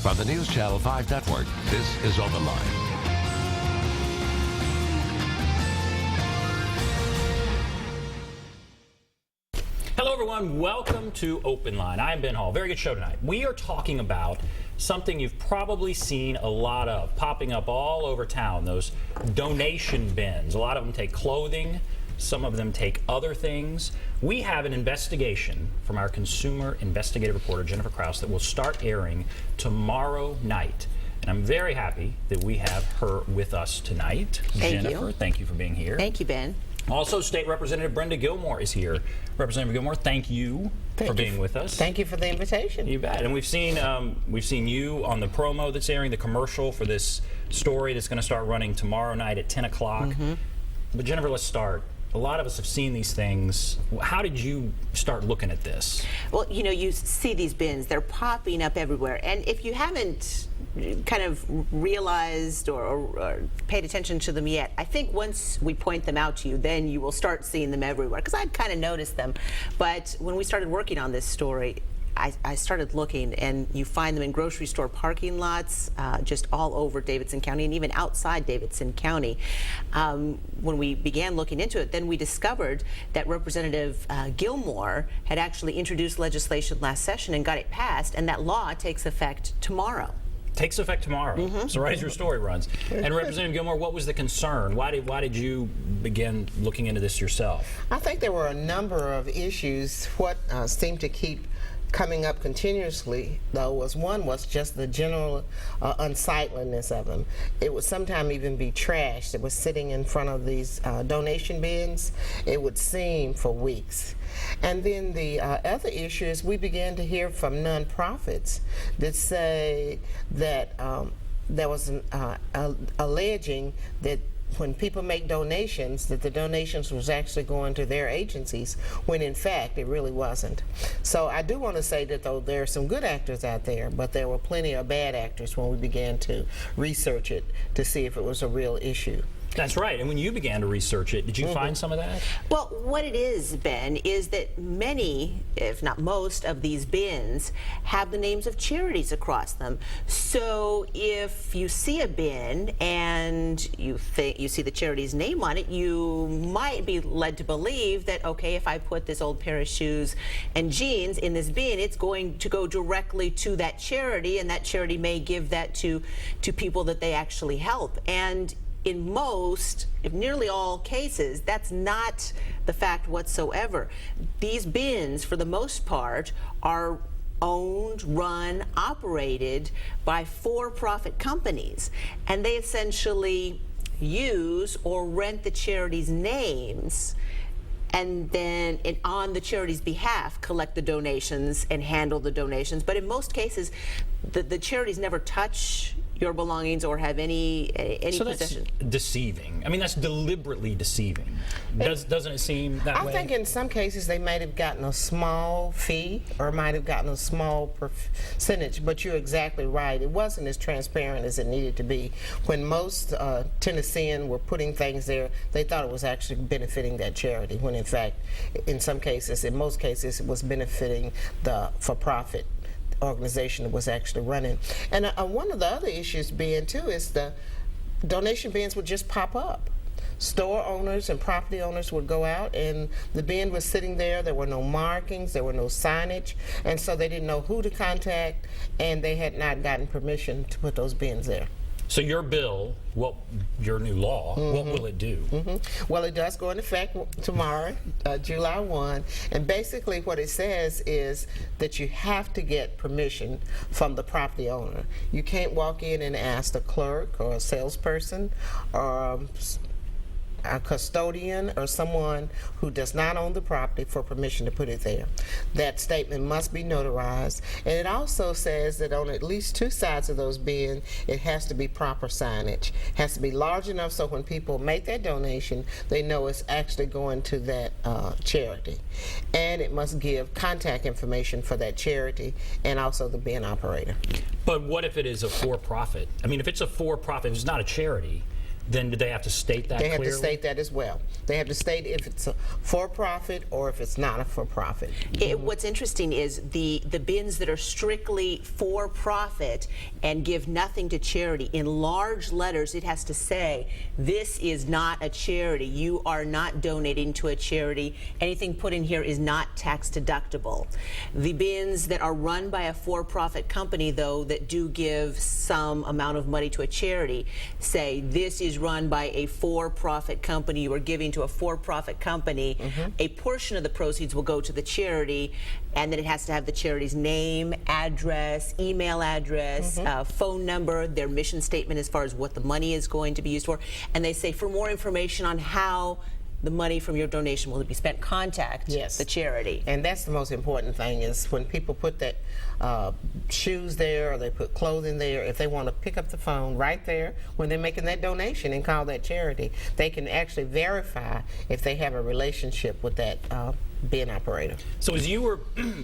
From the News Channel 5 network, this is OpenLine. Hello everyone, welcome to OpenLine. I'm Ben Hall. Very good show tonight. We are talking about something you've probably seen a lot of popping up all over town, those donation bins. A lot of them take clothing, some of them take other things. We have an investigation from our consumer investigative reporter, Jennifer Kraus, that will start airing tomorrow night. And I'm very happy that we have her with us tonight. Jennifer, thank you for being here. Thank you, Ben. Also, State Representative Brenda Gilmore is here. Representative Gilmore, thank you for being with us. Thank you for the invitation. You bet. And we've seen you on the promo that's airing, the commercial for this story that's going to start running tomorrow night at 10 o'clock. But Jennifer, let's start. A lot of us have seen these things. How did you start looking at this? Well, you know, you see these bins, they're popping up everywhere. And if you haven't kind of realized or paid attention to them yet, I think once we point them out to you, then you will start seeing them everywhere. Because I'd kind of noticed them. But when we started working on this story, I started looking, and you find them in grocery store parking lots, just all over Davidson County, and even outside Davidson County. When we began looking into it, then we discovered that Representative Gilmore had actually introduced legislation last session and got it passed, and that law takes effect tomorrow. Takes effect tomorrow. So right as your story runs. And Representative Gilmore, what was the concern? Why did you begin looking into this yourself? I think there were a number of issues. What seemed to keep coming up continuously, though, was just the general unsightliness of them. It would sometimes even be trash that was sitting in front of these donation bins. It would seem for weeks. And then the other issue is we began to hear from nonprofits that say that there was alleging that when people make donations, that the donations was actually going to their agencies, when in fact it really wasn't. So I do want to say that though there are some good actors out there, but there were plenty of bad actors when we began to research it to see if it was a real issue. That's right. And when you began to research it, did you find some of that? Well, what it is, Ben, is that many, if not most, of these bins have the names of charities across them. So if you see a bin and you see the charity's name on it, you might be led to believe that, okay, if I put this old pair of shoes and jeans in this bin, it's going to go directly to that charity, and that charity may give that to people that they actually help. And in most, if nearly all cases, that's not the fact whatsoever. These bins, for the most part, are owned, run, operated by for-profit companies, and they essentially use or rent the charity's names, and then on the charity's behalf collect the donations and handle the donations. But in most cases, the charities never touch your belongings or have any possession. That's deceiving. I mean, that's deliberately deceiving. Doesn't it seem that way? I think in some cases they might have gotten a small fee or might have gotten a small percentage, but you're exactly right. It wasn't as transparent as it needed to be. When most Tennesseans were putting things there, they thought it was actually benefiting that charity, when in fact, in most cases, it was benefiting the for-profit organization that was actually running. And one of the other issues being too is the donation bins would just pop up. Store owners and property owners would go out and the bin was sitting there. There were no markings, there were no signage, and so they didn't know who to contact, and they had not gotten permission to put those bins there. So your bill, your new law, what will it do? Well, it does go into effect tomorrow, July 1, and basically what it says is that you have to get permission from the property owner. You can't walk in and ask the clerk or a salesperson or a custodian or someone who does not own the property for permission to put it there. That statement must be notarized, and it also says that on at least two sides of those bins it has to be proper signage. It has to be large enough so when people make that donation they know it's actually going to that charity, and it must give contact information for that charity and also the bin operator. But what if it is a for-profit? I mean, if it's a for-profit, if it's not a charity, Then do they have to state that They have clearly? to state that as well. They have to state if it's a for-profit or if it's not a for-profit. What's interesting is the bins that are strictly for-profit and give nothing to charity, in large letters it has to say, this is not a charity. You are not donating to a charity. Anything put in here is not tax deductible. The bins that are run by a for-profit company, though, that do give some amount of money to a charity, say this is run by a for-profit company. You are giving to a for-profit company. A portion of the proceeds will go to the charity, and then it has to have the charity's name, address, email address, phone number, their mission statement as far as what the money is going to be used for. And they say, for more information on how the money from your donation will be spent, contact the charity. And that's the most important thing, is when people put that shoes there or they put clothing there, if they want to pick up the phone right there when they're making that donation and call that charity, they can actually verify if they have a relationship with that bin operator. So as you were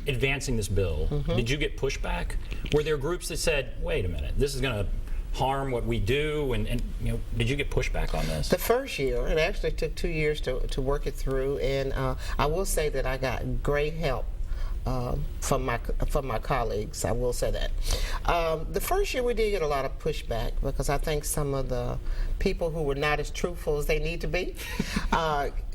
advancing this bill, did you get pushback? Were there groups that said, wait a minute, this is going to harm what we do, and you know, did you get pushback on this? The first year, it actually took 2 years to work it through, and I will say that I got great help from my colleagues. I will say that. The first year we did get a lot of pushback because I think some of the people who were not as truthful as they need to be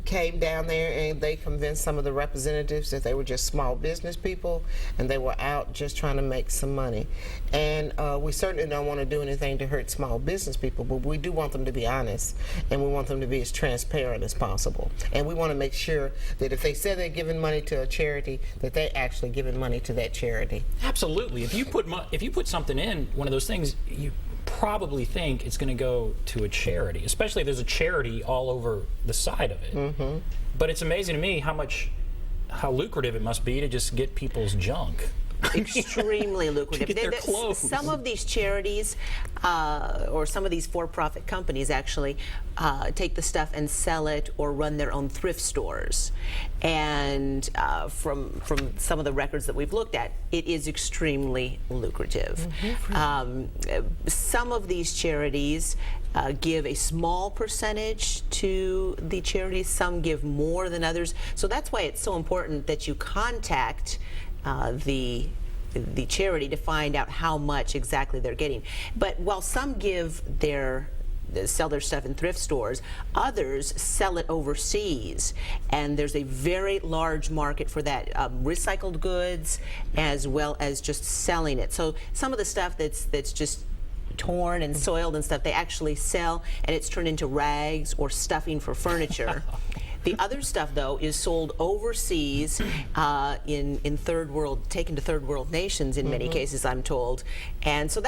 came down there and they convinced some of the representatives that they were just small business people and they were out just trying to make some money. And we certainly don't want to do anything to hurt small business people, but we do want them to be honest, and we want them to be as transparent as possible. And we want to make sure that if they say they're giving money to a charity, that they're actually giving money to that charity. Absolutely. If you put something in one of those things, you probably think it's going to go to a charity, especially if there's a charity all over the side of it. But it's amazing to me how lucrative it must be to just get people's junk. Extremely lucrative. To get their clothes. Some of these charities or some of these for-profit companies actually take the stuff and sell it or run their own thrift stores. And from some of the records that we've looked at, it is extremely lucrative. Some of these charities give a small percentage to the charities. Some give more than others. So that's why it's so important that you contact the charity to find out how much exactly they're getting. But while some sell their stuff in thrift stores, others sell it overseas, and there's a very large market for that, recycled goods as well as just selling it. So some of the stuff that's just torn and soiled and stuff, they actually sell, and it's turned into rags or stuffing for furniture. The other stuff, though, is sold overseas in third world, taken to third world nations in many cases, I'm told. And so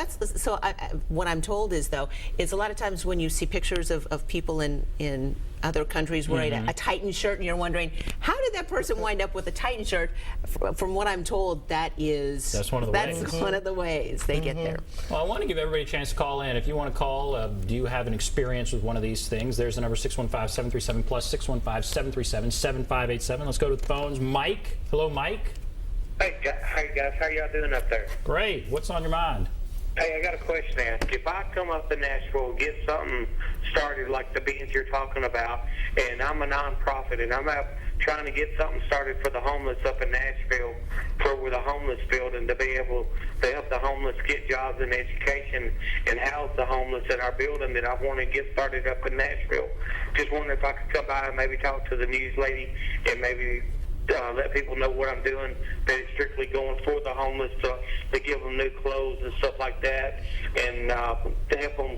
what I'm told is, though, is a lot of times when you see pictures of people in other countries wearing a Titan shirt, and you're wondering, how did that person wind up with a Titan shirt? From what I'm told, that's one of the ways they get there. Well, I want to give everybody a chance to call in. If you want to call, do you have an experience with one of these things? There's the number 615-737+, 615-737-7587. Let's go to the phones. Mike. Hello, Mike. Hey guys, how y'all doing up there? Great. What's on your mind? Hey, I got a question to ask. If I come up to Nashville, get something started like the beans you're talking about, and I'm a nonprofit, and I'm out trying to get something started for the homeless up in Nashville, for the homeless building, to be able to help the homeless get jobs and education and house the homeless in our building that I want to get started up in Nashville. Just wondering if I could come by and maybe talk to the news lady and maybe let people know what I'm doing, that it's strictly going for the homeless to give them new clothes and stuff like that, and to help them,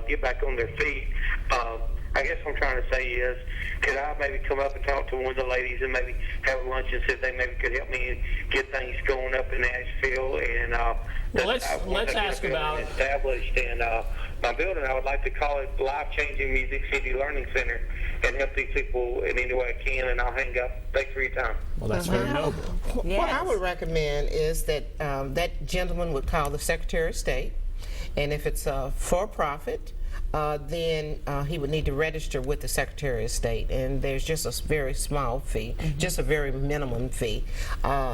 get back on their feet. I guess what I'm trying to say is, could I maybe come up and talk to one of the ladies and maybe have lunch and see if they maybe could help me get things going up in Nashville? And well, let's ask about established in my building. I would like to call it Life Changing Music City Learning Center and help these people in any way I can. And I'll hang up. Thanks for your time. Well, that's very noble. What I would recommend is that that gentleman would call the Secretary of State And if it's a for-profit, then he would need to register with the Secretary of State, and there's just a very small fee, just a very minimum fee.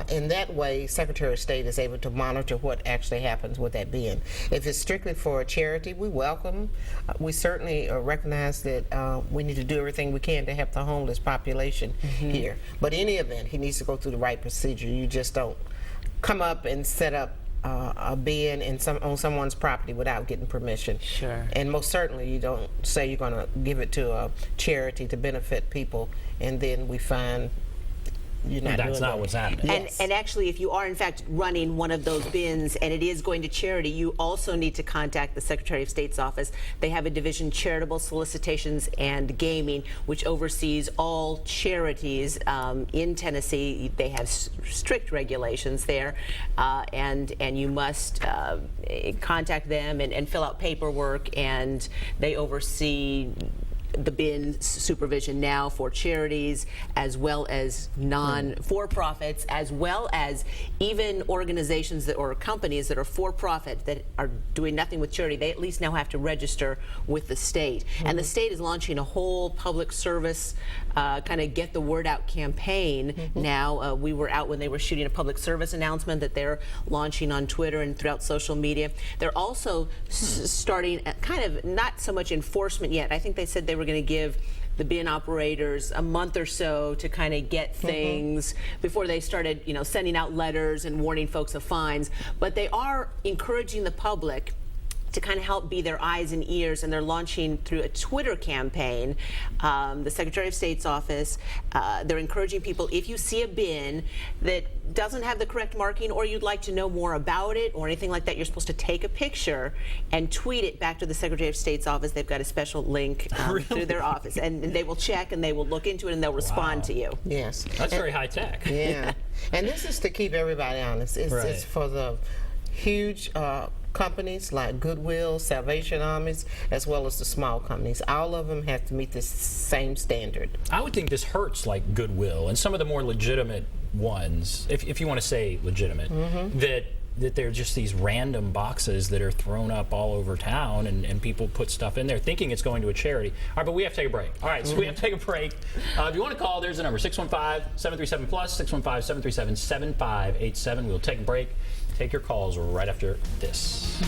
In that way, Secretary of State is able to monitor what actually happens with that bin. If it's strictly for a charity, we welcome. We certainly recognize that we need to do everything we can to help the homeless population here. But in any event, he needs to go through the right procedure. You just don't come up and set up a bin on someone's property without getting permission. Sure. And most certainly you don't say you're going to give it to a charity to benefit people, and then we find you're not doing That's not that. what's happening. Yes. And actually, if you are in fact running one of those bins and it is going to charity, you also need to contact the Secretary of State's office. They have a division, Charitable Solicitations and Gaming, which oversees all charities in Tennessee. They have strict regulations there, and you must contact them and fill out paperwork, and they oversee the bin supervision now for charities as well as non-for-profits, as well as even organizations that or companies that are for-profit that are doing nothing with charity. They at least now have to register with the state. And the state is launching a whole public service kind of get the word out campaign now. We were out when they were shooting a public service announcement that they're launching on Twitter and throughout social media. They're also starting kind of not so much enforcement yet. I think they said they were going to give the bin operators a month or so to kind of get things before they started, sending out letters and warning folks of fines. But they are encouraging the public to kind of help be their eyes and ears, and they're launching through a Twitter campaign. The Secretary of State's office, they're encouraging people, if you see a bin that doesn't have the correct marking or you'd like to know more about it or anything like that, you're supposed to take a picture and tweet it back to the Secretary of State's office. They've got a special link through their office, and they will check and they will look into it and they'll respond to you. Yes. That's very high tech. Yeah. And this is to keep everybody honest. It's for the huge companies like Goodwill, Salvation Armies, as well as the small companies. All of them have to meet this same standard. I would think this hurts like Goodwill and some of the more legitimate ones, if you want to say legitimate, that they're just these random boxes that are thrown up all over town, and people put stuff in there thinking it's going to a charity. All right, but we have to take a break. All right, so we have to take a break. If you want to call, there's the number, 615-737-PLUS, 615-737-7587. We'll take a break. Take your calls right after this.